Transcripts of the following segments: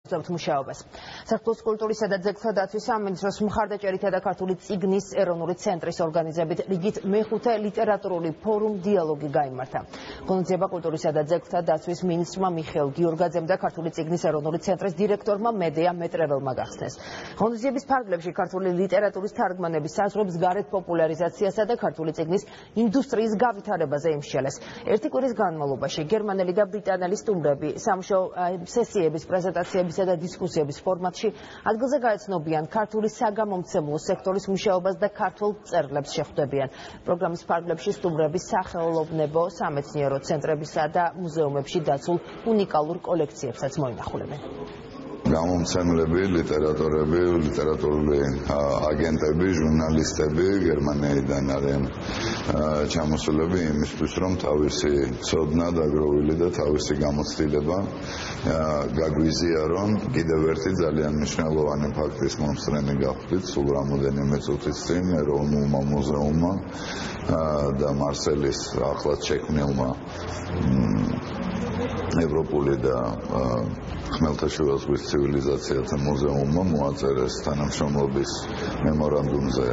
მუშაობას. საქართველოს კულტურისა და ძეგლთა დაცვის სამინისტროს მხარდაჭერითა და ქართული წიგნის ეროვნული ცენტრის ორგანიზებით რიგით მეხუთე ლიტერატურული ფორუმ დიალოგი გაიმართა. ღონისძიება კულტურისა და ძეგლთა დაცვის მინისტრმა მიხეილ გიორგაძემ და ქართული წიგნის ეროვნული ცენტრის დირექტორმა მედეა მეტრეველმა გახსნეს. ღონისძიების ფარგლებში ქართული ლიტერატურის თარგმანების საზღვრებს გარეთ პოპულარიზაციასა და ქართული წიგნის ინდუსტრიის გავითარებაზე იმსჯელეს. ერთი კვირის განმავლობაში გერმანელი და ბრიტანელი სტუმრები სამუშაო სესიების პრეზენტაციების და დისკუსიების ფორმატში ადგილზე გაეცნობიან ქართული საგამომცემლო სექტორის მუშაობას და ქართულ მწერლებს შეხვდებიან. პროგრამის ფარგლებში სტუმრები სახელოვნებო, სამეცნიერო ცენტრებისა და მუზეუმებში დაცულ უნიკალურ კოლექციებსაც მოინახულებენ. გამომცემლები, ლიტერატორები, ლიტერატურული აგენტები, ჟურნალისტები გერმანიიდან არიან ჩამოსულები იმისთვის, რომ თავისი ცოდნა დაგროვილი და თავისი გამოცდილება გაგვიზიარონ. კიდევ ერთი ძალიან მნიშვნელოვანი ფაქტის მომსწრენი გახდით სულ რამოდენიმე წუთის წინ ეროვნულმა მუზეუმმა და მარსელის ახლად შექმნილმა ევროპული და ხმელთაშუა ზღვის ცივილიზაციათა მუზეუმმა მოაწერეს თანამშრომლობის მემორანდუმზე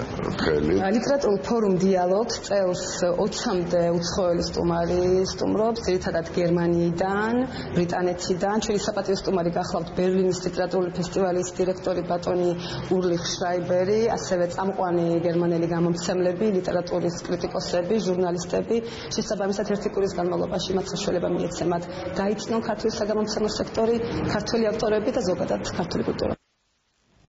ხელი. ლიტერატურულ ფორუმ დიალოგს წელს 20-მდე უცხოელი სტუმარი სტუმრობს, ძირითადად გერმანიიდან, ბრიტანეთიდან. ჩვენი საპატიო სტუმარი გახლავთ ბერლინის ლიტერატურული ფესტივალის დირექტორი ბატონი ურლიხ შრაიბერი, ასევე წამყვანი გერმანელი გამომცემლები, ლიტერატურის კრიტიკოსები, ჟურნალისტები. შესაბამისად ერთი კვირის განმავლობაში მათ საშუალება მიეცემათ გაიცნონ ქართული საგამომცემლო სექტორი, ქართული ავტორები და ზოგადად ქართული კულტურა.